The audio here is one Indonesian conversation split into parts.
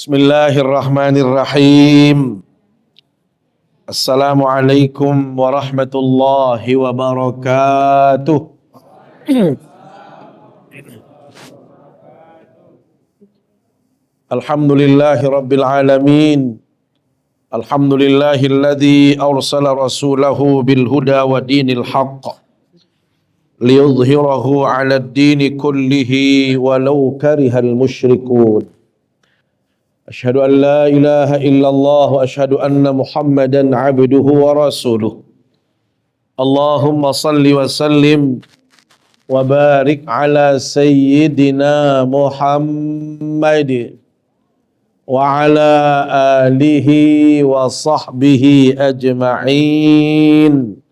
Bismillahirrahmanirrahim. Assalamualaikum warahmatullahi wabarakatuh. Alhamdulillahi rabbil alamin. Alhamdulillahilladzi arsala rasulahu bil huda wa dinil haqq liyudhhirahu 'alad dini kullihi walau karihal musyrikun. Asyhadu an la ilaha illallah wa asyhadu anna Muhammadan abduhu wa rasuluh. Allahumma salli wa sallim wa barik ala sayyidina Muhammad wa ala alihi wa sahbihi ajma'in.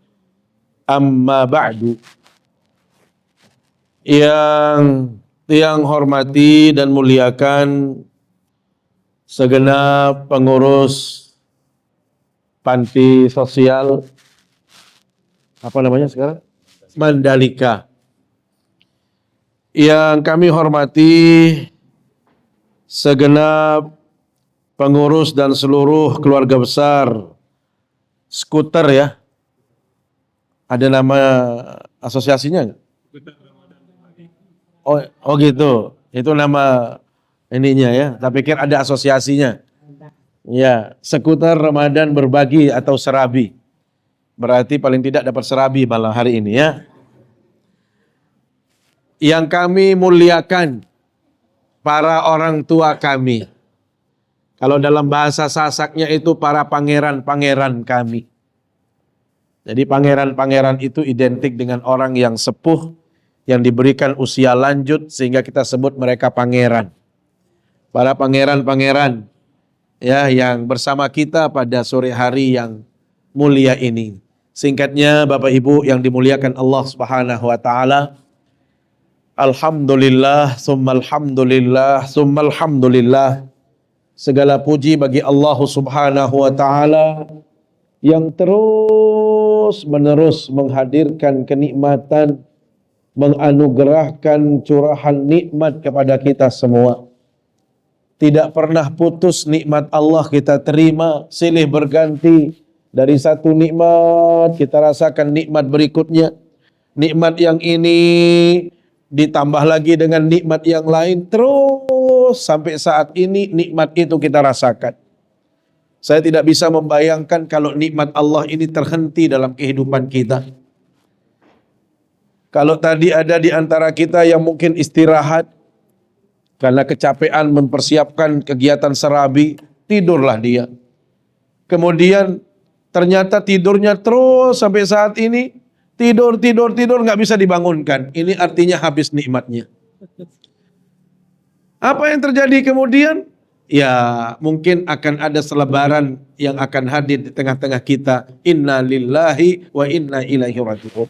Amma ba'du. Yang hormati dan muliakan segenap pengurus panti sosial sekarang? Mandalika. Yang kami hormati segenap pengurus dan seluruh keluarga besar skuter ya. Ada nama asosiasinya enggak? Oh gitu. Itu nama ininya ya, tak pikir ada asosiasinya. Ya, skuter Ramadan berbagi atau serabi. Berarti paling tidak dapat serabi malam hari ini ya. Yang kami muliakan para orang tua kami. Kalau dalam bahasa Sasaknya itu para pangeran-pangeran kami. Jadi pangeran-pangeran itu identik dengan orang yang sepuh, yang diberikan usia lanjut sehingga kita sebut mereka pangeran. Para pangeran-pangeran ya yang bersama kita pada sore hari yang mulia ini. Singkatnya Bapak Ibu yang dimuliakan Allah Subhanahu wa taala. Alhamdulillah, summal hamdulillah, summal hamdulillah. Segala puji bagi Allah Subhanahu wa taala yang terus menerus menghadirkan kenikmatan, menganugerahkan curahan nikmat kepada kita semua. Tidak pernah putus nikmat Allah kita terima, silih berganti. Dari satu nikmat kita rasakan nikmat berikutnya. Nikmat yang ini ditambah lagi dengan nikmat yang lain. Terus sampai saat ini nikmat itu kita rasakan. Saya tidak bisa membayangkan kalau nikmat Allah ini terhenti dalam kehidupan kita. Kalau tadi ada di antara kita yang mungkin istirahat, karena kecapean mempersiapkan kegiatan serabi, tidurlah dia. Kemudian ternyata tidurnya terus sampai saat ini, tidur, nggak bisa dibangunkan. Ini artinya habis nikmatnya. Apa yang terjadi kemudian? Ya mungkin akan ada selebaran yang akan hadir di tengah-tengah kita. Inna lillahi wa inna ilaihi raji'un.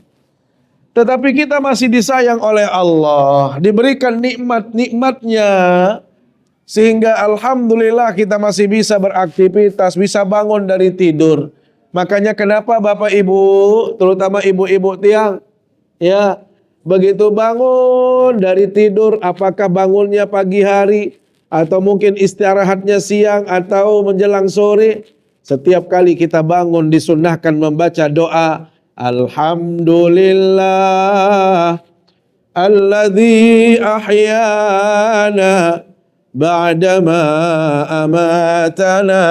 Tetapi kita masih disayang oleh Allah, diberikan nikmat-nikmatnya, sehingga alhamdulillah kita masih bisa beraktivitas, bisa bangun dari tidur. Makanya kenapa Bapak Ibu, terutama ibu-ibu tiang, ya begitu bangun dari tidur, apakah bangunnya pagi hari, atau mungkin istirahatnya siang, atau menjelang sore, setiap kali kita bangun disunnahkan membaca doa, Alhamdulillah alladzi ahyana ba'dama amatana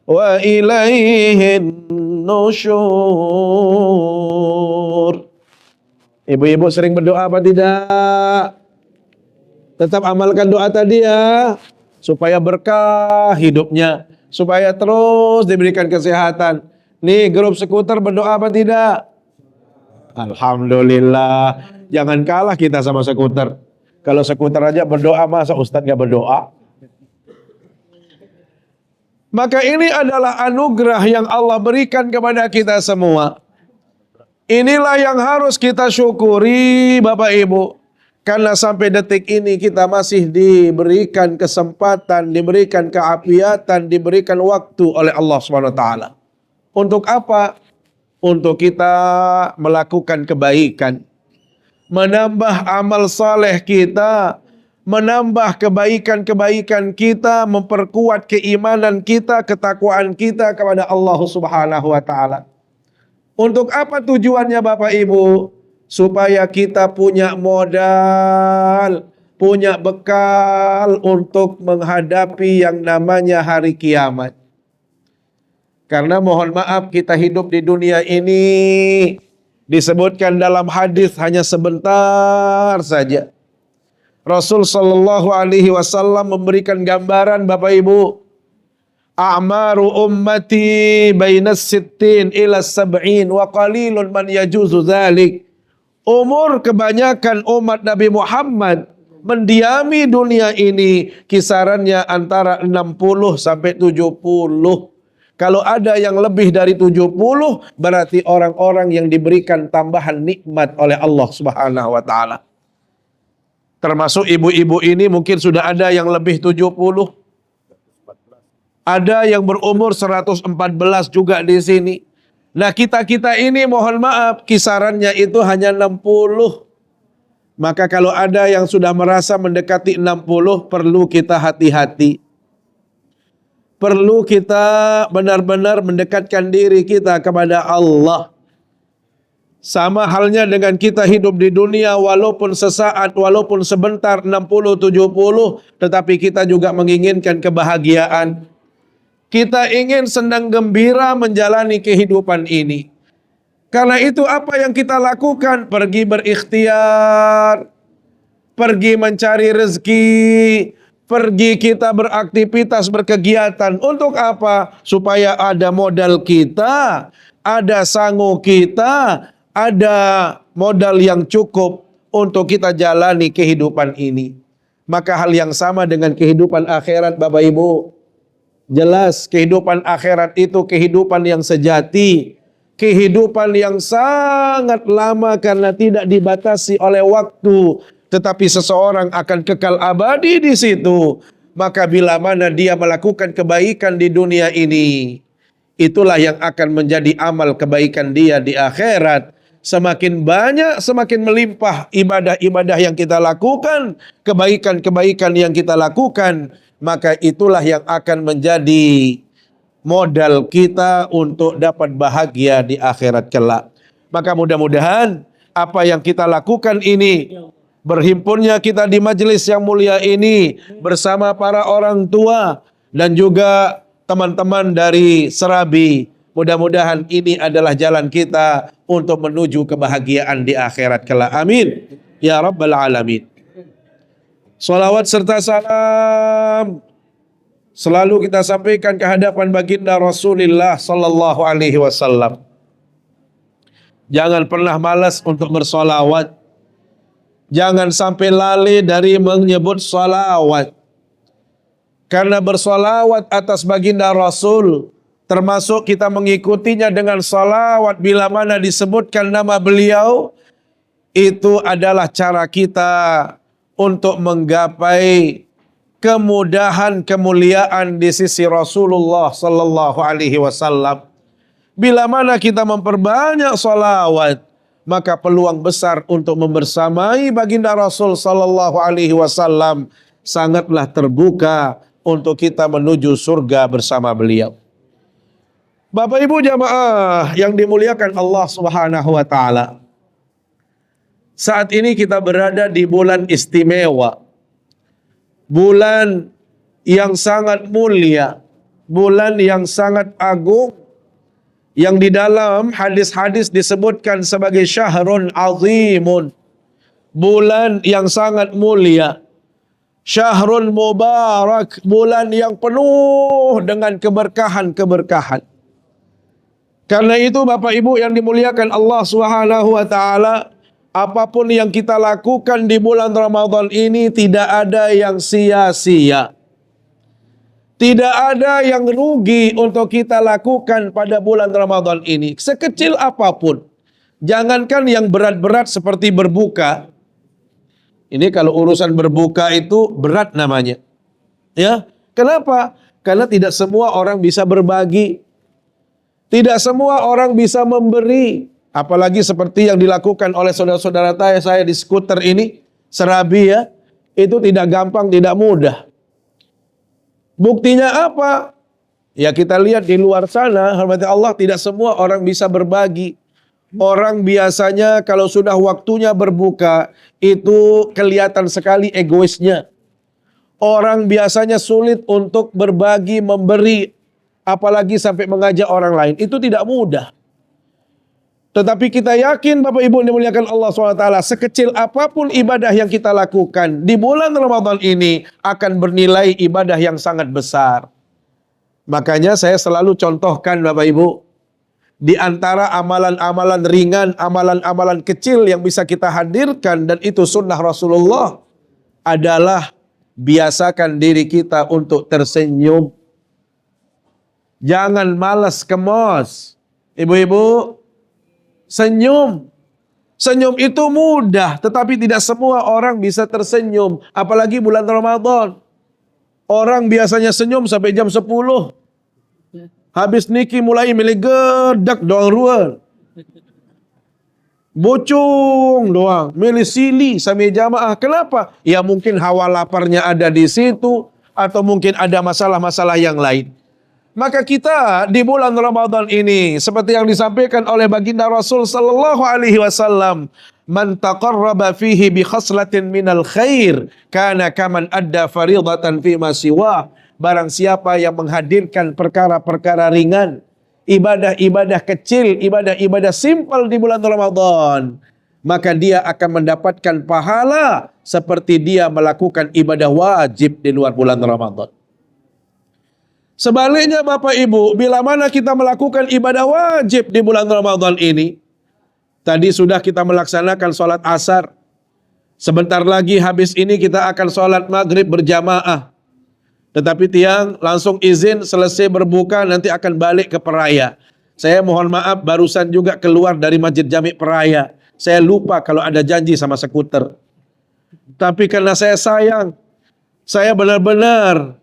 wa ilaihin nusyur. Ibu-ibu sering berdoa apa tidak? Tetap amalkan doa tadi ya, supaya berkah hidupnya, supaya terus diberikan kesehatan. Nih grup skuter berdoa apa tidak? Alhamdulillah. Jangan kalah kita sama skuter. Kalau skuter aja berdoa, masa Ustadz gak berdoa? Maka ini adalah anugerah yang Allah berikan kepada kita semua. Inilah yang harus kita syukuri Bapak Ibu. Karena sampai detik ini kita masih diberikan kesempatan, diberikan keapiatan, diberikan waktu oleh Allah SWT. Untuk apa? Untuk kita melakukan kebaikan, menambah amal saleh kita, menambah kebaikan-kebaikan kita, memperkuat keimanan kita, ketakwaan kita kepada Allah Subhanahu wa taala. Untuk apa tujuannya Bapak Ibu? Supaya kita punya modal, punya bekal untuk menghadapi yang namanya hari kiamat. Karena mohon maaf, kita hidup di dunia ini disebutkan dalam hadis hanya sebentar saja. Rasul sallallahu alaihi wasallam memberikan gambaran Bapak Ibu, a'maru ummati bainas sittin ila sab'in wa qalilun man yajuzu dzalik. Umur kebanyakan umat Nabi Muhammad mendiami dunia ini kisarannya antara 60 sampai 70. Kalau ada yang lebih dari 70, berarti orang-orang yang diberikan tambahan nikmat oleh Allah Subhanahu wa taala. Termasuk ibu-ibu ini mungkin sudah ada yang lebih 70. Ada yang berumur 114 juga di sini. Nah, kita-kita ini mohon maaf kisarannya itu hanya 60. Maka kalau ada yang sudah merasa mendekati 60, perlu kita hati-hati. Perlu kita benar-benar mendekatkan diri kita kepada Allah. Sama halnya dengan kita hidup di dunia, walaupun sesaat, walaupun sebentar, 60, 70, tetapi kita juga menginginkan kebahagiaan. Kita ingin senang gembira menjalani kehidupan ini. Karena itu apa yang kita lakukan? Pergi berikhtiar, pergi mencari rezeki, pergi kita beraktivitas, berkegiatan. Untuk apa? Supaya ada modal kita, ada sangu kita, ada modal yang cukup untuk kita jalani kehidupan ini. Maka hal yang sama dengan kehidupan akhirat Bapak Ibu. Jelas kehidupan akhirat itu kehidupan yang sejati. Kehidupan yang sangat lama karena tidak dibatasi oleh waktu. Tetapi seseorang akan kekal abadi di situ. Maka bila mana dia melakukan kebaikan di dunia ini, itulah yang akan menjadi amal kebaikan dia di akhirat. Semakin banyak, semakin melimpah ibadah-ibadah yang kita lakukan, kebaikan-kebaikan yang kita lakukan, maka itulah yang akan menjadi modal kita untuk dapat bahagia di akhirat kelak. Maka mudah-mudahan apa yang kita lakukan ini, berhimpunnya kita di majelis yang mulia ini bersama para orang tua dan juga teman-teman dari Serabi, mudah-mudahan ini adalah jalan kita untuk menuju kebahagiaan di akhirat kelak. Amin ya rabbal alamin. Salawat serta salam selalu kita sampaikan ke hadapan baginda Rasulullah sallallahu alaihi wasallam. Jangan pernah malas untuk bersolawat. Jangan sampai lalai dari menyebut salawat. Karena bersolawat atas baginda Rasul, termasuk kita mengikutinya dengan salawat bila mana disebutkan nama beliau, itu adalah cara kita untuk menggapai kemudahan, kemuliaan di sisi Rasulullah sallallahu alaihi wasallam. Bila mana kita memperbanyak salawat, maka peluang besar untuk membersamai baginda Rasul sallallahu alaihi wasallam sangatlah terbuka untuk kita menuju surga bersama beliau. Bapak Ibu jamaah yang dimuliakan Allah Subhanahu wa taala. Saat ini kita berada di bulan istimewa. Bulan yang sangat mulia, bulan yang sangat agung, yang di dalam hadis-hadis disebutkan sebagai syahrun azimun, bulan yang sangat mulia, syahrun mubarak, bulan yang penuh dengan keberkahan-keberkahan. Karena itu Bapak Ibu yang dimuliakan Allah Subhanahu wa taala, apapun yang kita lakukan di bulan Ramadan ini tidak ada yang sia-sia. Tidak ada yang rugi untuk kita lakukan pada bulan Ramadan ini. Sekecil apapun. Jangankan yang berat-berat seperti berbuka. Ini kalau urusan berbuka itu berat namanya. Ya, kenapa? Karena tidak semua orang bisa berbagi. Tidak semua orang bisa memberi. Apalagi seperti yang dilakukan oleh saudara-saudara saya di skuter ini. Serabi ya. Itu tidak gampang, tidak mudah. Buktinya apa? Ya kita lihat di luar sana, hormati Allah, tidak semua orang bisa berbagi. Orang biasanya kalau sudah waktunya berbuka, itu kelihatan sekali egoisnya. Orang biasanya sulit untuk berbagi, memberi, apalagi sampai mengajak orang lain. Itu tidak mudah. Tetapi kita yakin Bapak Ibu yang dimuliakan Allah SWT, sekecil apapun ibadah yang kita lakukan di bulan Ramadan ini akan bernilai ibadah yang sangat besar. Makanya saya selalu contohkan Bapak Ibu, di antara amalan-amalan ringan, amalan-amalan kecil yang bisa kita hadirkan dan itu sunnah Rasulullah adalah biasakan diri kita untuk tersenyum. Jangan malas kemos. Ibu-ibu, senyum. Senyum itu mudah, tetapi tidak semua orang bisa tersenyum. Apalagi bulan Ramadan. Orang biasanya senyum sampai jam 10. Habis niki mulai melegedak doang ruan. Bocong doang, milih sili sampai jamaah. Kenapa? Ya mungkin hawa laparnya ada di situ, atau mungkin ada masalah-masalah yang lain. Maka kita di bulan Ramadan ini, seperti yang disampaikan oleh baginda Rasul sallallahu alaihi wasallam, man taqarraba fihi bi khaslatin minal khair kana kaman adda faridatan fi ma siwa. Barang siapa yang menghadirkan perkara-perkara ringan, ibadah-ibadah kecil, ibadah-ibadah simpel di bulan Ramadan, maka dia akan mendapatkan pahala seperti dia melakukan ibadah wajib di luar bulan Ramadan. Sebaliknya Bapak Ibu, bila mana kita melakukan ibadah wajib di bulan Ramadan ini, tadi sudah kita melaksanakan sholat asar, sebentar lagi habis ini kita akan sholat maghrib berjamaah. Tetapi tiang langsung izin selesai berbuka nanti akan balik ke Peraya. Saya mohon maaf barusan juga keluar dari Masjid Jami Peraya. Saya lupa kalau ada janji sama skuter. Tapi karena saya sayang, saya benar-benar,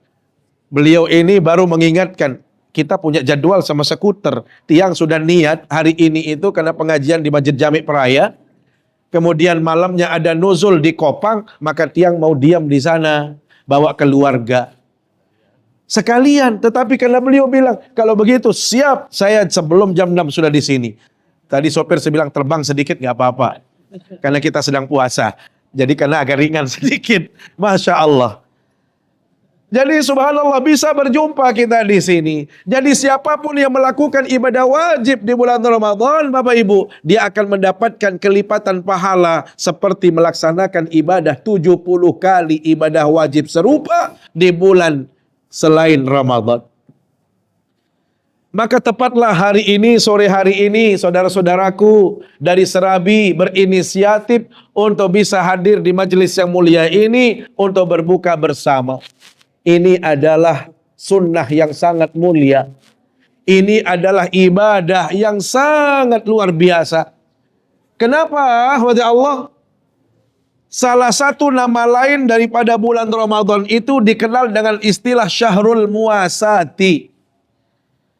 beliau ini baru mengingatkan, kita punya jadwal sama skuter. Tiang sudah niat hari ini itu karena pengajian di Masjid Jami Peraya. Kemudian malamnya ada nuzul di Kopang, maka tiang mau diam di sana, bawa keluarga. Sekalian, tetapi karena beliau bilang, kalau begitu siap, saya sebelum jam 6 sudah di sini. Tadi sopir saya bilang terbang sedikit nggak apa-apa, karena kita sedang puasa. Jadi karena agak ringan sedikit, Masya Allah. Jadi subhanallah bisa berjumpa kita di sini. Jadi siapapun yang melakukan ibadah wajib di bulan Ramadan, Bapak Ibu, dia akan mendapatkan kelipatan pahala seperti melaksanakan ibadah 70 kali ibadah wajib serupa di bulan selain Ramadan. Maka tepatlah hari ini, sore hari ini, saudara-saudaraku dari Serabi berinisiatif untuk bisa hadir di majelis yang mulia ini untuk berbuka bersama. Ini adalah sunnah yang sangat mulia. Ini adalah ibadah yang sangat luar biasa. Kenapa? Wahai Allah, salah satu nama lain daripada bulan Ramadan itu dikenal dengan istilah Syahrul Muasati.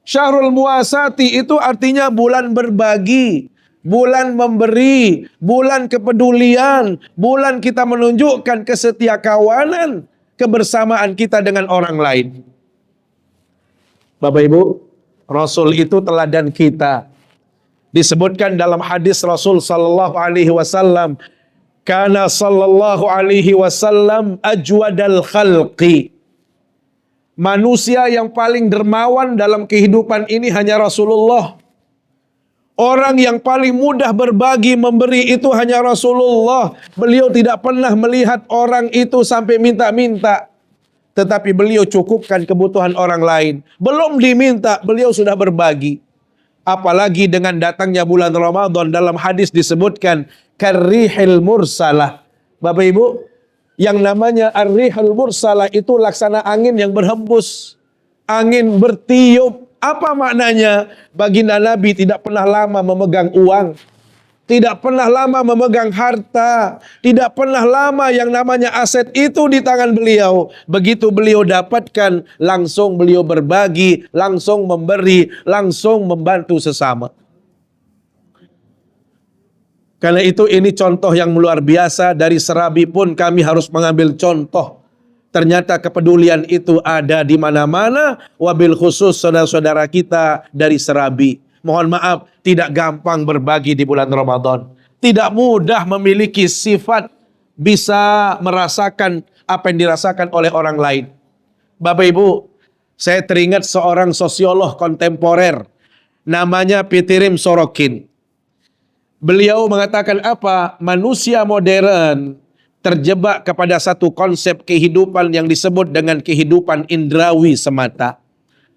Syahrul Muasati itu artinya bulan berbagi, bulan memberi, bulan kepedulian, bulan kita menunjukkan kesetiakawanan, kebersamaan kita dengan orang lain. Bapak Ibu, Rasul itu teladan kita. Disebutkan dalam hadis Rasul sallallahu alaihi wasallam, kana sallallahu alaihi wasallam ajwadal khalqi. Manusia yang paling dermawan dalam kehidupan ini hanya Rasulullah. Orang yang paling mudah berbagi, memberi itu hanya Rasulullah. Beliau tidak pernah melihat orang itu sampai minta-minta. Tetapi beliau cukupkan kebutuhan orang lain. Belum diminta, beliau sudah berbagi. Apalagi dengan datangnya bulan Ramadan, dalam hadis disebutkan karrihil mursalah. Bapak Ibu, yang namanya ar-rihul mursalah itu laksana angin yang berhembus, angin bertiup. Apa maknanya? Baginda Nabi tidak pernah lama memegang uang, tidak pernah lama memegang harta, tidak pernah lama yang namanya aset itu di tangan beliau. Begitu beliau dapatkan, langsung beliau berbagi, langsung memberi, langsung membantu sesama. Karena itu ini contoh yang luar biasa. Dari Serabi pun kami harus mengambil contoh. Ternyata kepedulian itu ada di mana-mana. Wabil khusus saudara-saudara kita dari Serabi. Mohon maaf, tidak gampang berbagi di bulan Ramadan. Tidak mudah memiliki sifat bisa merasakan apa yang dirasakan oleh orang lain. Bapak Ibu, saya teringat seorang sosiolog kontemporer. Namanya Pitirim Sorokin. Beliau mengatakan apa? Manusia modern terjebak kepada satu konsep kehidupan yang disebut dengan kehidupan indrawi semata.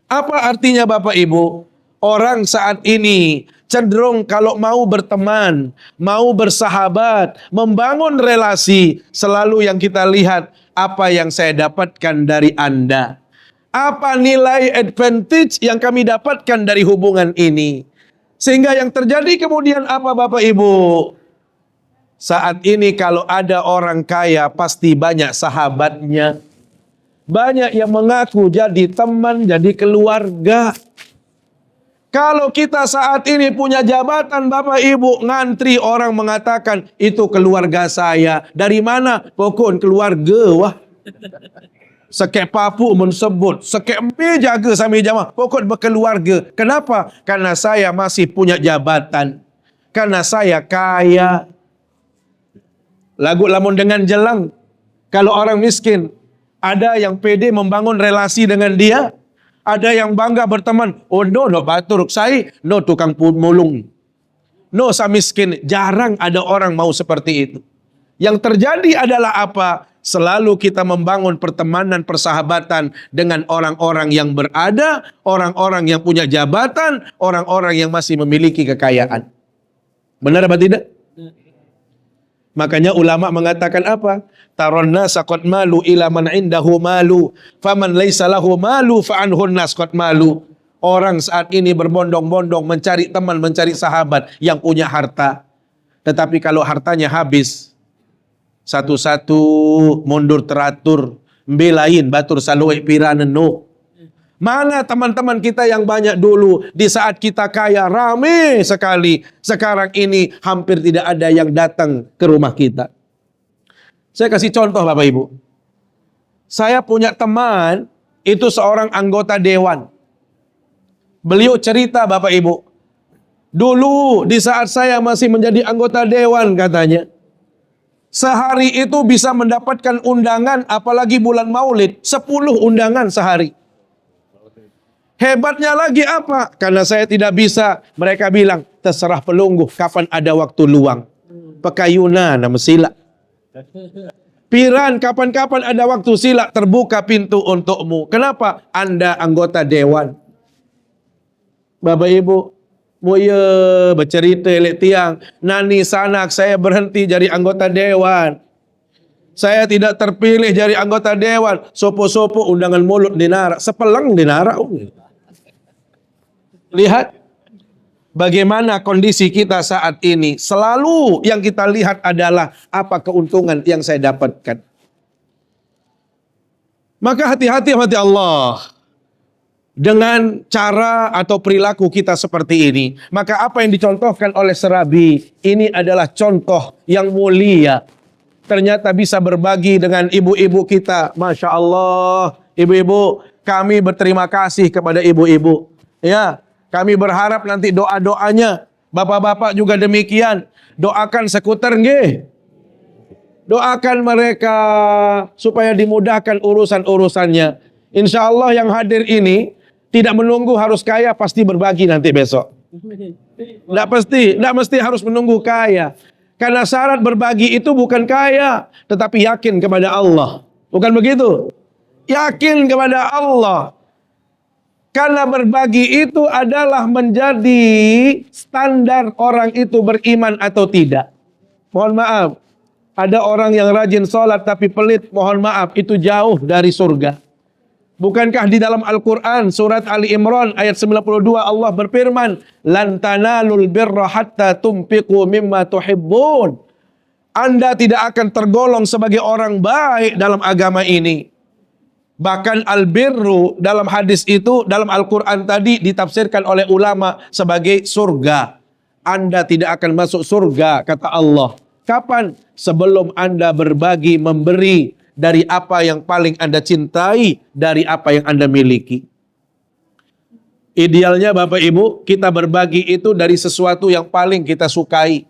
Apa artinya Bapak Ibu? Orang saat ini cenderung kalau mau berteman, mau bersahabat, membangun relasi, selalu yang kita lihat, apa yang saya dapatkan dari Anda? Apa nilai advantage yang kami dapatkan dari hubungan ini? Sehingga yang terjadi kemudian apa Bapak Ibu? Saat ini kalau ada orang kaya pasti banyak sahabatnya. Banyak yang mengaku jadi teman, jadi keluarga. Kalau kita saat ini punya jabatan Bapak Ibu, ngantri orang mengatakan itu keluarga saya. Dari mana? Pokok keluarga wah. Sekek papu mensebut, sekek empe jaga sambil jamaah. Pokok berkeluarga. Kenapa? Karena saya masih punya jabatan. Karena saya kaya. Lagu lamun dengan jelang. Kalau orang miskin, ada yang pede membangun relasi dengan dia. Ada yang bangga berteman. Oh no batur saya, no tukang mulung. No sa miskin. Jarang ada orang mau seperti itu. Yang terjadi adalah apa? Selalu kita membangun pertemanan, persahabatan dengan orang-orang yang berada, orang-orang yang punya jabatan, orang-orang yang masih memiliki kekayaan. Benar apa tidak? Makanya ulama mengatakan apa? Taron nasa qad malu ila man indahu malu, faman laisa lahu malu fa anhun nas qad malu. Orang saat ini berbondong-bondong mencari teman, mencari sahabat yang punya harta. Tetapi kalau hartanya habis, satu-satu mundur teratur, belain batur salue piraneno. Mana teman-teman kita yang banyak dulu di saat kita kaya rame sekali. Sekarang ini hampir tidak ada yang datang ke rumah kita. Saya kasih contoh Bapak Ibu. Saya punya teman itu seorang anggota dewan. Beliau cerita Bapak Ibu. Dulu di saat saya masih menjadi anggota dewan katanya. Sehari itu bisa mendapatkan undangan, apalagi bulan Maulid, 10 undangan sehari. Hebatnya lagi apa? Karena saya tidak bisa, mereka bilang, terserah pelungguh, kapan ada waktu luang. Pekayuna nama sila. Piran, kapan-kapan ada waktu sila, terbuka pintu untukmu. Kenapa? Anda anggota dewan. Bapak Ibu, Moya bercerita elek tiang. Nani sanak saya berhenti jadi anggota dewan. Saya tidak terpilih jadi anggota dewan. Sopo-sopo undangan mulut dinarak. Sepelang dinarak. Lihat bagaimana kondisi kita saat ini. Selalu yang kita lihat adalah apa keuntungan yang saya dapatkan. Maka hati-hati hati Allah. Dengan cara atau perilaku kita seperti ini, maka apa yang dicontohkan oleh Serabi ini adalah contoh yang mulia. Ternyata bisa berbagi dengan ibu-ibu kita. Masya Allah, ibu-ibu, kami berterima kasih kepada ibu-ibu. Ya, kami berharap nanti doa-doanya, bapak-bapak juga demikian. Doakan skuter nggih. Doakan mereka supaya dimudahkan urusan-urusannya. Insya Allah yang hadir ini tidak menunggu harus kaya, pasti berbagi nanti besok. Tidak mesti harus menunggu kaya. Karena syarat berbagi itu bukan kaya, tetapi yakin kepada Allah. Bukan begitu? Yakin kepada Allah. Karena berbagi itu adalah menjadi standar orang itu beriman atau tidak. Mohon maaf, ada orang yang rajin sholat tapi pelit, mohon maaf, itu jauh dari surga. Bukankah di dalam Al-Quran surat Ali Imran ayat 92 Allah berfirman, "Lan tanalul birra hatta tunfiqu mimma tuhibbun." Anda tidak akan tergolong sebagai orang baik dalam agama ini. Bahkan al-birru dalam hadis itu, dalam Al-Quran tadi ditafsirkan oleh ulama sebagai surga. Anda tidak akan masuk surga, kata Allah. Kapan? Sebelum Anda berbagi, memberi dari apa yang paling Anda cintai, dari apa yang Anda miliki. Idealnya Bapak Ibu, kita berbagi itu dari sesuatu yang paling kita sukai.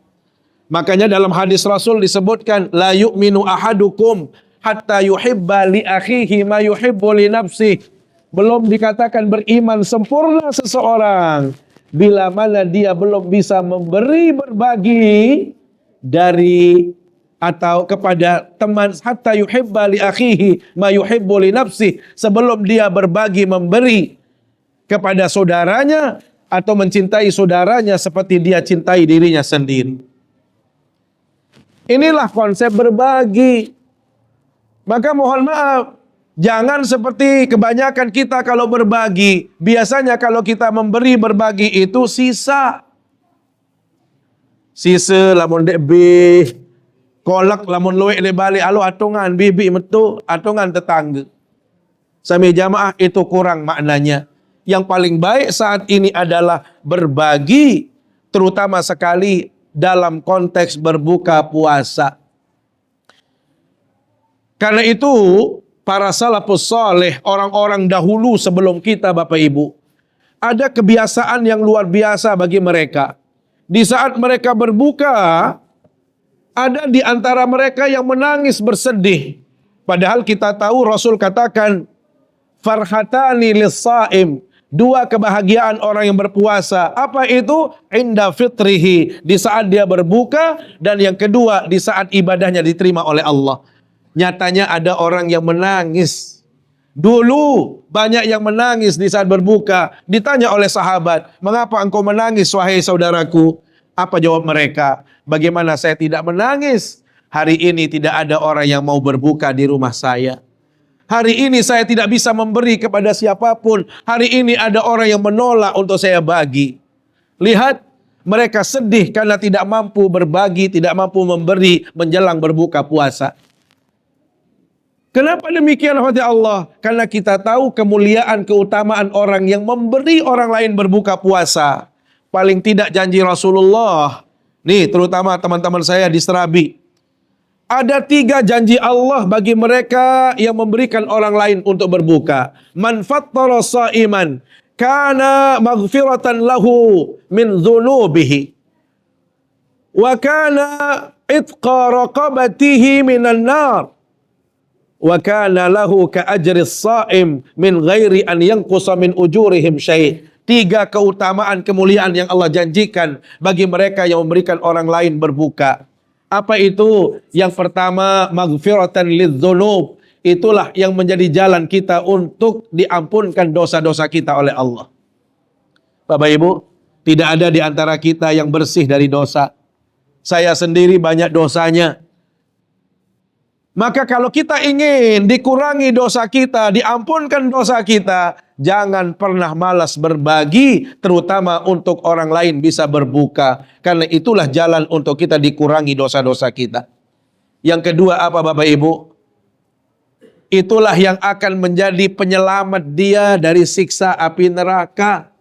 Makanya dalam hadis Rasul disebutkan, la yu'minu ahadukum hatta yuhibba li akhihi ma yuhibbu li nafsihi. Belum dikatakan beriman sempurna seseorang bila mana dia belum bisa memberi, berbagi dari atau kepada teman, hatta yuhibba li akhihi ma yuhibbu li nafsihi, sebelum dia berbagi, memberi kepada saudaranya atau mencintai saudaranya seperti dia cintai dirinya sendiri. Inilah konsep berbagi. Maka mohon maaf, jangan seperti kebanyakan kita kalau berbagi. Biasanya kalau kita memberi, berbagi itu sisa. Sisa lamun dek be, kolak lamun luwek le balik alu atungan bibi metu, atungan tetangga. Sami jamaah itu kurang maknanya. Yang paling baik saat ini adalah berbagi, terutama sekali dalam konteks berbuka puasa. Karena itu, para salafus saleh, orang-orang dahulu sebelum kita Bapak Ibu, ada kebiasaan yang luar biasa bagi mereka. Di saat mereka berbuka, ada di antara mereka yang menangis bersedih. Padahal kita tahu Rasul katakan, farhatani lis-saim, dua kebahagiaan orang yang berpuasa. Apa itu? Inda fitrihi, di saat dia berbuka, dan yang kedua di saat ibadahnya diterima oleh Allah. Nyatanya ada orang yang menangis. Dulu banyak yang menangis di saat berbuka. Ditanya oleh sahabat, mengapa engkau menangis wahai saudaraku? Apa jawab mereka? Bagaimana saya tidak menangis? Hari ini tidak ada orang yang mau berbuka di rumah saya. Hari ini saya tidak bisa memberi kepada siapapun. Hari ini ada orang yang menolak untuk saya bagi. Lihat, mereka sedih karena tidak mampu berbagi, tidak mampu memberi menjelang berbuka puasa. Kenapa demikian wahai Allah? Karena kita tahu kemuliaan, keutamaan orang yang memberi orang lain berbuka puasa. Paling tidak janji Rasulullah. Nih, terutama teman-teman saya di Serabi. Ada 3 janji Allah bagi mereka yang memberikan orang lain untuk berbuka. Man fattara sha'iman kana maghfiratan lahu min dhunubihi wa kana itqa raqabatihi minan nar wa kana lahu ka ajri shaim min ghairi an yanqusa min ujurihim syai'. 3 keutamaan kemuliaan yang Allah janjikan bagi mereka yang memberikan orang lain berbuka. Apa itu? Yang pertama, maghfiratan lidzunub. Itulah yang menjadi jalan kita untuk diampunkan dosa-dosa kita oleh Allah. Bapak Ibu, tidak ada di antara kita yang bersih dari dosa. Saya sendiri banyak dosanya. Maka kalau kita ingin dikurangi dosa kita, diampunkan dosa kita, jangan pernah malas berbagi, terutama untuk orang lain bisa berbuka. Karena itulah jalan untuk kita dikurangi dosa-dosa kita. Yang kedua apa Bapak Ibu? Itulah yang akan menjadi penyelamat dia dari siksa api neraka.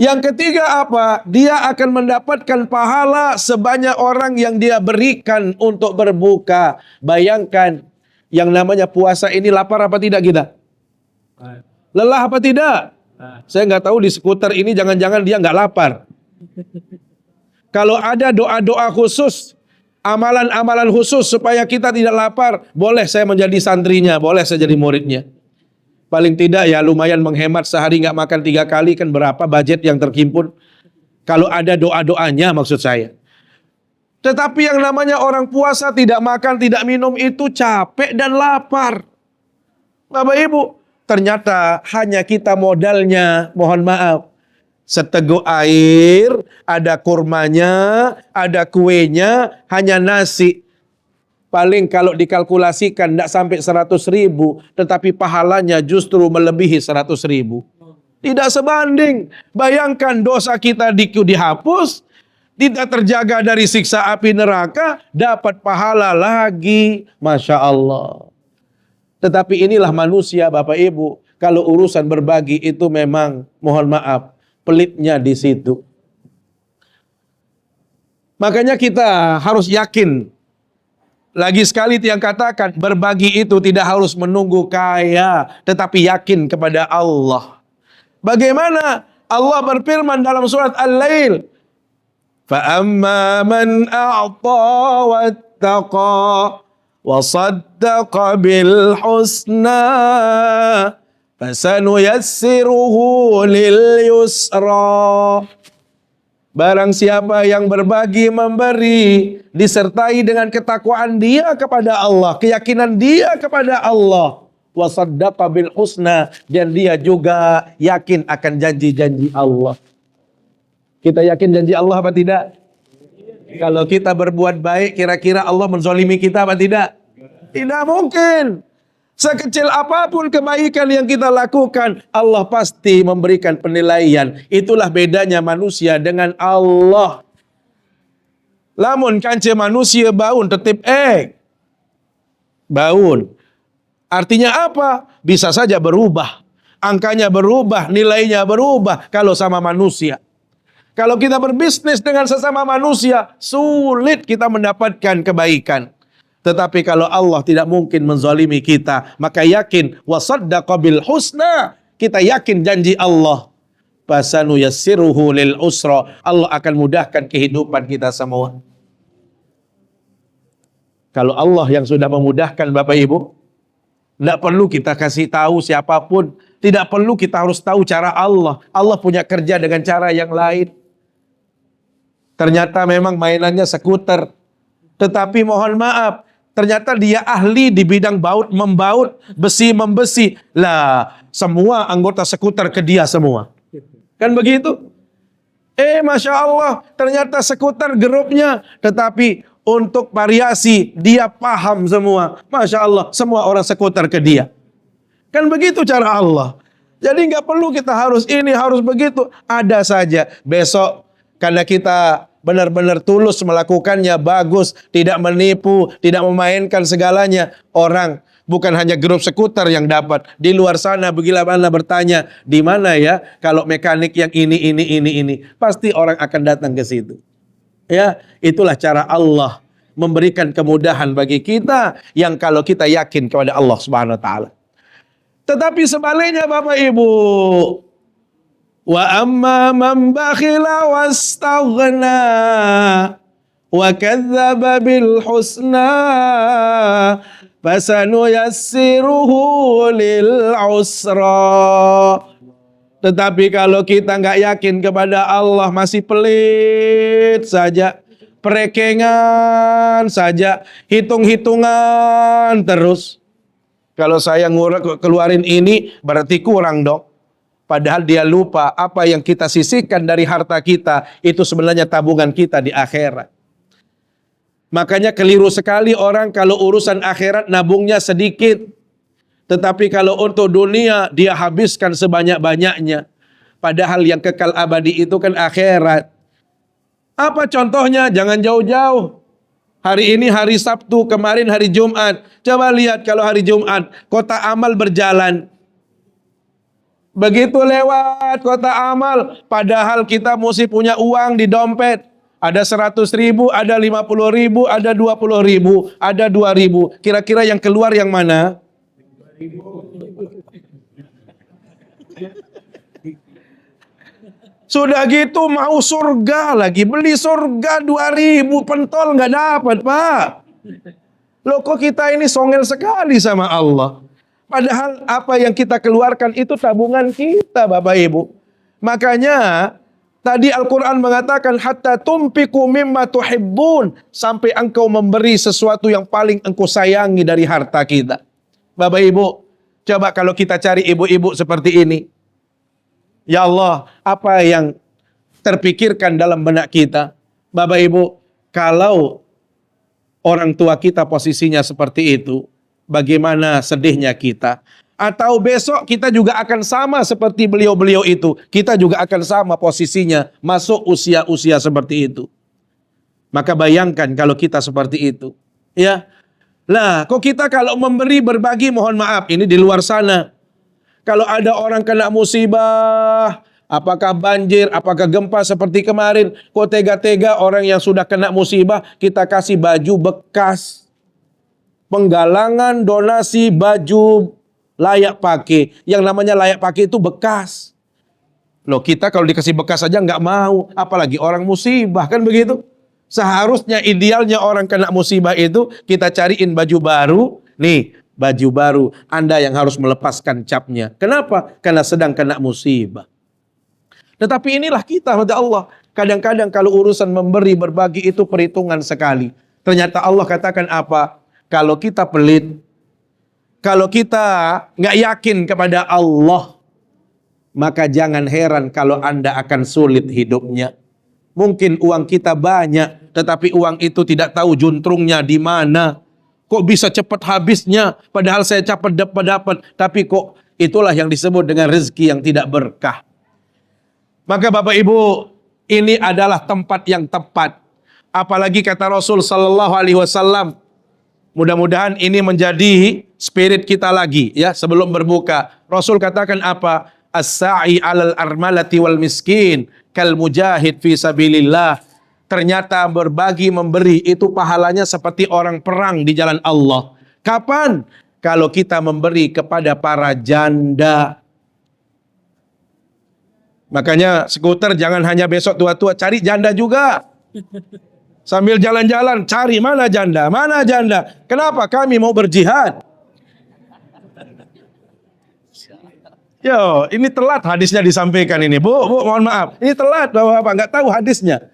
Yang ketiga apa? Dia akan mendapatkan pahala sebanyak orang yang dia berikan untuk berbuka. Bayangkan, yang namanya puasa ini lapar apa tidak kita? Lelah apa tidak? Saya nggak tahu di skuter ini jangan-jangan dia nggak lapar. Kalau ada doa-doa khusus, amalan-amalan khusus supaya kita tidak lapar, boleh saya menjadi santrinya, boleh saya jadi muridnya. Paling tidak ya lumayan menghemat, sehari nggak makan 3 kali kan berapa budget yang terhimpun. Kalau ada doa-doanya maksud saya. Tetapi yang namanya orang puasa tidak makan, tidak minum itu capek dan lapar. Bapak Ibu, ternyata hanya kita modalnya, mohon maaf, seteguk air, ada kurmanya, ada kuenya, hanya nasi. Paling kalau dikalkulasikan tidak sampai 100.000, tetapi pahalanya justru melebihi 100.000. Tidak sebanding. Bayangkan dosa kita dihapus, tidak terjaga dari siksa api neraka, dapat pahala lagi. Masya Allah. Tetapi inilah manusia Bapak Ibu. Kalau urusan berbagi itu memang mohon maaf, Pelitnya di situ. Makanya kita harus yakin. Lagi sekali yang katakan, berbagi itu tidak harus menunggu kaya, tetapi yakin kepada Allah. Bagaimana Allah berfirman dalam surat Al-Lail, فَأَمَّا مَنْ أَعْطَى وَاتَّقَى وَصَدَّقَ بِالْحُسْنَى فَسَنُيَسِّرُهُ لِلْيُسْرَى. Barang siapa yang berbagi, memberi, disertai dengan ketakwaan dia kepada Allah, keyakinan dia kepada Allah, wasaddaqa bil husna, dan dia juga yakin akan janji-janji Allah. Kita yakin janji Allah apa tidak? Kalau kita berbuat baik, kira-kira Allah menzalimi kita apa tidak? Tidak mungkin. Sekecil apapun kebaikan yang kita lakukan, Allah pasti memberikan penilaian. Itulah bedanya manusia dengan Allah. Lamun kanca manusia baun tetip baun. Artinya apa? Bisa saja berubah. Angkanya berubah, nilainya berubah kalau sama manusia. Kalau kita berbisnis dengan sesama manusia, sulit kita mendapatkan kebaikan. Tetapi kalau Allah tidak mungkin menzalimi kita, maka yakin wasaddaqa bil husna, kita yakin janji Allah. Fasanu yassiruhu lil usra, Allah akan mudahkan kehidupan kita semua. Kalau Allah yang sudah memudahkan Bapak Ibu, tidak perlu kita kasih tahu siapapun, tidak perlu kita harus tahu cara Allah. Allah punya kerja dengan cara yang lain. Ternyata memang mainannya skuter, tetapi mohon maaf, ternyata dia ahli di bidang membaut, besi membesi. Lah, semua anggota skuter ke dia semua. Kan begitu? Masya Allah, ternyata skuter grupnya, tetapi untuk variasi dia paham semua. Masya Allah, semua orang skuter ke dia. Kan begitu cara Allah. Jadi nggak perlu kita harus ini, harus begitu. Ada saja. Besok karena kita benar-benar tulus melakukannya, bagus, tidak menipu, tidak memainkan segalanya. Orang bukan hanya grup skuter yang dapat. Di luar sana bagaimana bertanya, di mana ya kalau mekanik yang ini. Pasti orang akan datang ke situ. Ya, itulah cara Allah memberikan kemudahan bagi kita yang kalau kita yakin kepada Allah Subhanahu wa taala. Tetapi sebaliknya Bapak Ibu, wa amma man bakhila wastaghna wa kadzdzaba bil husna fasanuyassiruhu lil usra. Tetapi kalau kita nggak yakin kepada Allah, masih pelit saja, perekengan saja, hitung-hitungan terus. Kalau saya keluarin ini berarti kurang dong. Padahal dia lupa apa yang kita sisihkan dari harta kita itu sebenarnya tabungan kita di akhirat. Makanya keliru sekali orang kalau urusan akhirat nabungnya sedikit. Tetapi kalau untuk dunia dia habiskan sebanyak-banyaknya. Padahal yang kekal abadi itu kan akhirat. Apa contohnya? Jangan jauh-jauh. Hari ini hari Sabtu, kemarin hari Jumat. Coba lihat kalau hari Jumat, kota amal berjalan. Begitu lewat kota amal, padahal kita mesti punya uang di dompet. Ada 100.000, ada 50.000, ada 20.000, ada 2.000. Kira-kira yang keluar yang mana? Sudah gitu mau surga lagi, beli surga 2.000 pentol nggak dapat Pak. Loh kok kita ini songel sekali sama Allah. Padahal apa yang kita keluarkan itu tabungan kita Bapak Ibu. Makanya tadi Al-Quran mengatakan hatta tumpiku mimma tuhibbun, sampai engkau memberi sesuatu yang paling engkau sayangi dari harta kita. Bapak Ibu, coba kalau kita cari ibu-ibu seperti ini. Ya Allah, apa yang terpikirkan dalam benak kita? Bapak Ibu, kalau orang tua kita posisinya seperti itu, bagaimana sedihnya kita? Atau besok kita juga akan sama seperti beliau-beliau itu. Kita juga akan sama posisinya, masuk usia-usia seperti itu. Maka bayangkan kalau kita seperti itu. Ya, lah kok kita kalau memberi berbagi mohon maaf, ini di luar sana. Kalau ada orang kena musibah, Apakah banjir, apakah gempa seperti kemarin? Kok tega-tega orang yang sudah kena musibah kita kasih baju bekas. Penggalangan donasi baju layak pakai. Yang namanya layak pakai itu bekas. Loh, kita kalau dikasih bekas aja nggak mau, apalagi orang musibah, kan begitu? Seharusnya idealnya orang kena musibah itu kita cariin baju baru. Nih, baju baru. Anda yang harus melepaskan capnya. Kenapa? Karena sedang kena musibah. Tetapi inilah kita, kata Allah. Kadang-kadang kalau urusan memberi, berbagi itu perhitungan sekali. Ternyata Allah katakan apa? Kalau kita pelit, kalau kita nggak yakin kepada Allah, maka jangan heran kalau Anda akan sulit hidupnya. Mungkin uang kita banyak, tetapi uang itu tidak tahu juntrungnya di mana. Kok bisa cepat habisnya, padahal saya cepat dapat. Tapi kok itulah yang disebut dengan rezeki yang tidak berkah. Maka Bapak Ibu, ini adalah tempat yang tepat. Apalagi kata Rasul sallallahu alaihi wasallam, mudah-mudahan ini menjadi spirit kita lagi ya sebelum berbuka. Rasul katakan apa? As-sa'i 'alal armalati wal miskin kal mujahid fi sabilillah. Ternyata berbagi memberi itu pahalanya seperti orang perang di jalan Allah. Kapan? Kalau kita memberi kepada para janda. Makanya skuter jangan hanya besok tua-tua, cari janda juga. Sambil jalan-jalan cari mana janda, mana janda. Kenapa? Kami mau berjihad. Yo, ini telat hadisnya disampaikan ini. Bu, mohon maaf. Ini telat Bapak-bapak, nggak tahu hadisnya.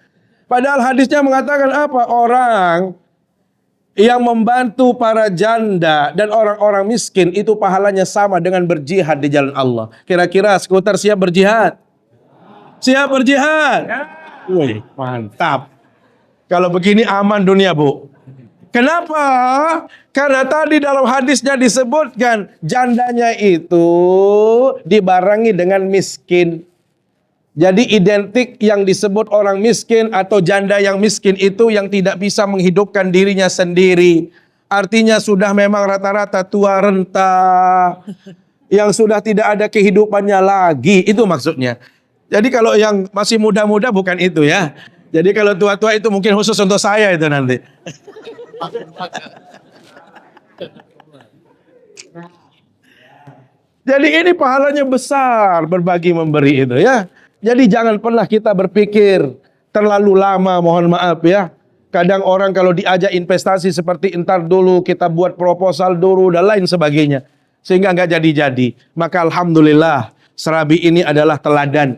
Padahal hadisnya mengatakan apa? Orang yang membantu para janda dan orang-orang miskin itu pahalanya sama dengan berjihad di jalan Allah. Kira-kira skuter siap berjihad? Siap berjihad? Wih, mantap. Kalau begini aman dunia, Bu. Kenapa? Karena tadi dalam hadisnya disebutkan jandanya itu dibarengi dengan miskin. Jadi identik yang disebut orang miskin atau janda yang miskin itu yang tidak bisa menghidupkan dirinya sendiri. Artinya sudah memang rata-rata tua renta, yang sudah tidak ada kehidupannya lagi. Itu maksudnya. Jadi kalau yang masih muda-muda bukan itu ya. Jadi kalau tua-tua itu mungkin khusus untuk saya itu nanti. Jadi ini pahalanya besar berbagi memberi itu ya. Jadi jangan pernah kita berpikir terlalu lama, mohon maaf ya. Kadang orang kalau diajak investasi seperti entar dulu kita buat proposal dulu dan lain sebagainya. Sehingga nggak jadi-jadi. Maka alhamdulillah Serabi ini adalah teladan.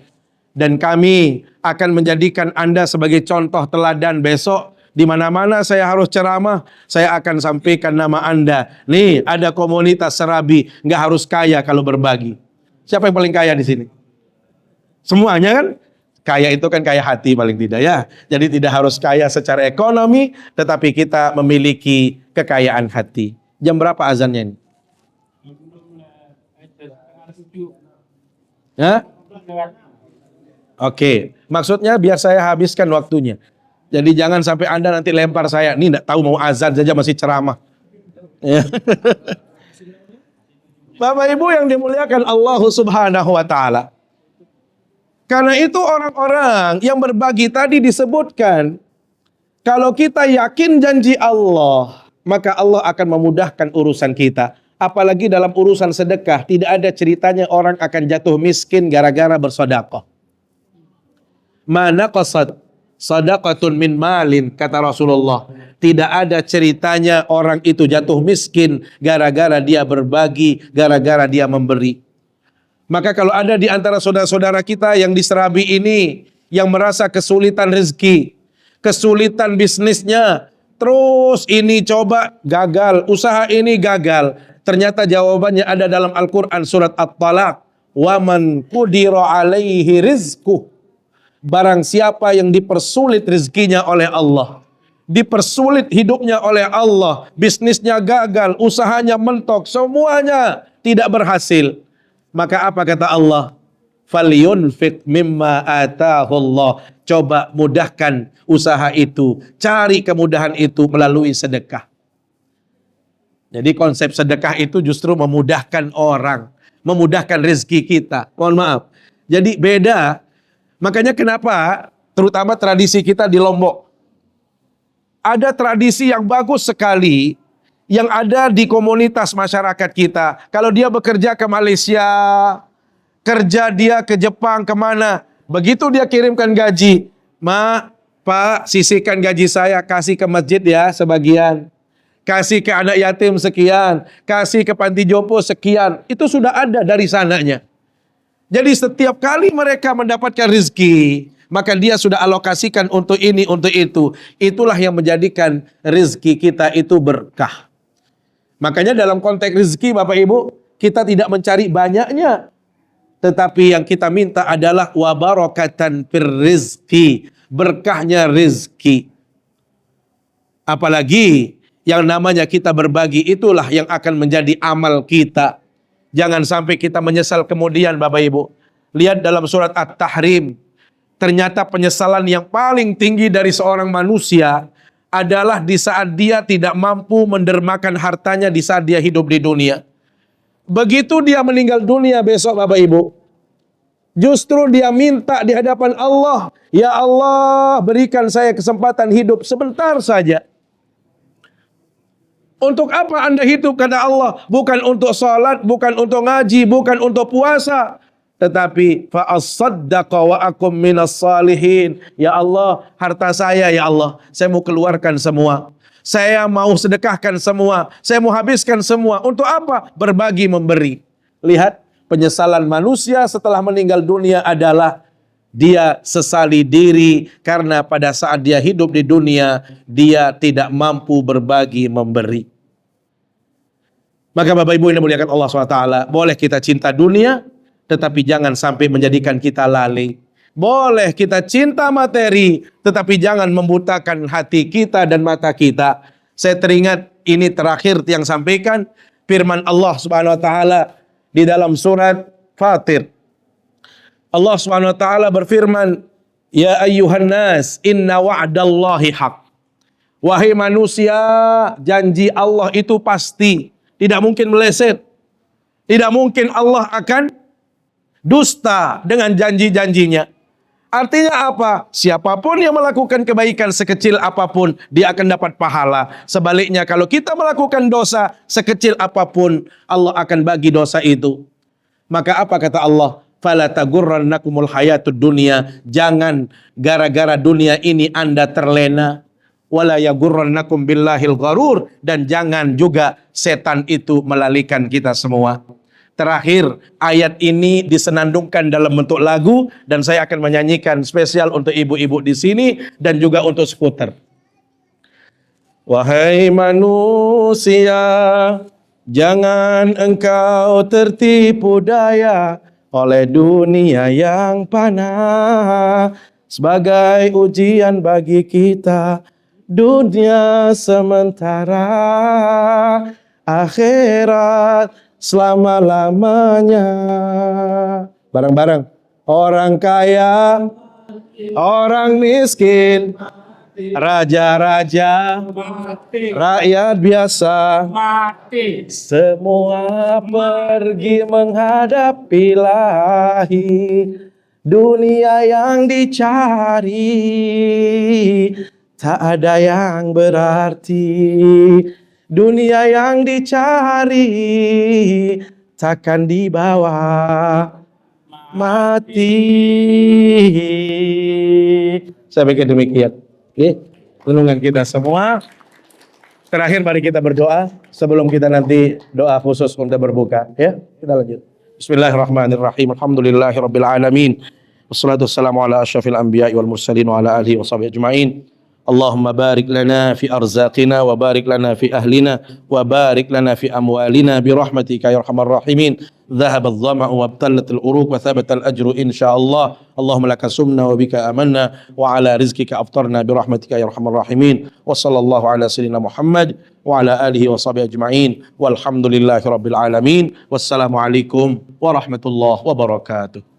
Dan kami akan menjadikan Anda sebagai contoh teladan besok. Di mana-mana saya harus ceramah, saya akan sampaikan nama Anda. Nih, ada komunitas Serabi, nggak harus kaya kalau berbagi. Siapa yang paling kaya di sini? Semuanya kan? Kaya itu kan kaya hati paling tidak ya. Jadi tidak harus kaya secara ekonomi, tetapi kita memiliki kekayaan hati. Jam berapa azannya ini? Ya? Oke, maksudnya biar saya habiskan waktunya. Jadi jangan sampai Anda nanti lempar saya. Ini enggak tahu mau azan saja masih ceramah. Ya. Bapak Ibu yang dimuliakan Allah Subhanahu wa taala. Karena itu orang-orang yang berbagi tadi disebutkan, kalau kita yakin janji Allah, maka Allah akan memudahkan urusan kita. Apalagi dalam urusan sedekah, tidak ada ceritanya orang akan jatuh miskin gara-gara bersedekah. Mana qasad sadaqatun min malin, kata Rasulullah. Tidak ada ceritanya orang itu jatuh miskin gara-gara dia berbagi, gara-gara dia memberi. Maka kalau ada di antara saudara-saudara kita yang di Serabi ini yang merasa kesulitan rezeki, kesulitan bisnisnya, terus ini coba gagal, usaha ini gagal. Ternyata jawabannya ada dalam Al-Quran surat At-Talaq. Wa man qudira alaihi rizquh. Barang siapa yang dipersulit rezekinya oleh Allah, dipersulit hidupnya oleh Allah, bisnisnya gagal, usahanya mentok, semuanya tidak berhasil. Maka apa kata Allah? Falyunfiq mimma atahullah. Coba mudahkan usaha itu, cari kemudahan itu melalui sedekah. Jadi konsep sedekah itu justru memudahkan orang, memudahkan rezeki kita. Mohon maaf. Jadi beda. Makanya kenapa terutama tradisi kita di Lombok. Ada tradisi yang bagus sekali yang ada di komunitas masyarakat kita. Kalau dia bekerja ke Malaysia, kerja dia ke Jepang, kemana. Begitu dia kirimkan gaji, Ma, Pak, sisihkan gaji saya, kasih ke masjid ya sebagian. Kasih ke anak yatim sekian, kasih ke panti jompo sekian. Itu sudah ada dari sananya. Jadi setiap kali mereka mendapatkan rezeki, maka dia sudah alokasikan untuk ini, untuk itu. Itulah yang menjadikan rezeki kita itu berkah. Makanya dalam konteks rezeki Bapak Ibu, kita tidak mencari banyaknya. Tetapi yang kita minta adalah wabarakatan fir rizki, berkahnya rezeki. Apalagi yang namanya kita berbagi itulah yang akan menjadi amal kita. Jangan sampai kita menyesal kemudian Bapak Ibu. Lihat dalam surat At-Tahrim. Ternyata penyesalan yang paling tinggi dari seorang manusia adalah di saat dia tidak mampu mendermakan hartanya di saat dia hidup di dunia. Begitu dia meninggal dunia besok Bapak Ibu, justru dia minta di hadapan Allah, ya Allah berikan saya kesempatan hidup sebentar saja. Untuk apa Anda hidup kata Allah? Bukan untuk salat, bukan untuk ngaji, bukan untuk puasa. Tetapi fa'as-saddaqa wa akum minas salihin. Ya Allah, harta saya ya Allah, saya mau keluarkan semua. Saya mau sedekahkan semua. Saya mau habiskan semua. Untuk apa? Berbagi, memberi. Lihat, penyesalan manusia setelah meninggal dunia adalah dia sesali diri karena pada saat dia hidup di dunia, dia tidak mampu berbagi, memberi. Maka Bapak Ibu yang dimuliakan Allah SWT, boleh kita cinta dunia, tetapi jangan sampai menjadikan kita lalai. Boleh kita cinta materi, tetapi jangan membutakan hati kita dan mata kita. Saya teringat ini terakhir yang sampaikan firman Allah Subhanahu wa taala di dalam surat Fatir. Allah Subhanahu wa taala berfirman, "Ya ayyuhan nas, inna wa'dallahi haq." Wahai manusia, janji Allah itu pasti, tidak mungkin meleset. Tidak mungkin Allah akan dusta dengan janji-janjinya. Artinya apa? Siapapun yang melakukan kebaikan sekecil apapun, dia akan dapat pahala. Sebaliknya kalau kita melakukan dosa sekecil apapun, Allah akan bagi dosa itu. Maka apa kata Allah? Fala tagurrannakumul hayatud dunya. Jangan gara-gara dunia ini Anda terlena. Wala yagurrannakum billahil gharur. Dan jangan juga setan itu melalikan kita semua. Terakhir, ayat ini disenandungkan dalam bentuk lagu dan saya akan menyanyikan spesial untuk ibu-ibu di sini dan juga untuk skuter. Wahai manusia, jangan engkau tertipu daya oleh dunia yang fana. Sebagai ujian bagi kita, dunia sementara, akhirat selama-lamanya. Bareng-bareng. Orang kaya, orang miskin, raja-raja, rakyat biasa, semua pergi menghadap Ilahi. Dunia yang dicari tak ada yang berarti. Dunia yang dicari takkan dibawa mati. Saya pikir demikian. Oke, renungan kita semua. Terakhir mari kita berdoa sebelum kita nanti doa khusus untuk berbuka. Ya, kita lanjut. Bismillahirrahmanirrahim. Alhamdulillahirabbil alamin. Wassalatu wassalamu ala asyrafil anbiya'i wal mursalin wa ala alihi washabihi ajma'in. Allahumma barik lana fi arzaqina wa barik lana fi ahlina wa barik lana fi amwalina bi rahmatika ya arhamar rahimin. Dhahaba adh-dhama'u wa abtalat al-uruq wa thabata al-ajru insyaallah. Allahumma laka sumna wa bika amanna wa ala rizqika aftarna bi rahmatika ya arhamar rahimin. Wa sallallahu ala sayyidina Muhammad wa ala alihi wa sahbihi ajma'in. Walhamdulillahi rabbil alamin. Wassalamu alaikum warahmatullahi wabarakatuh.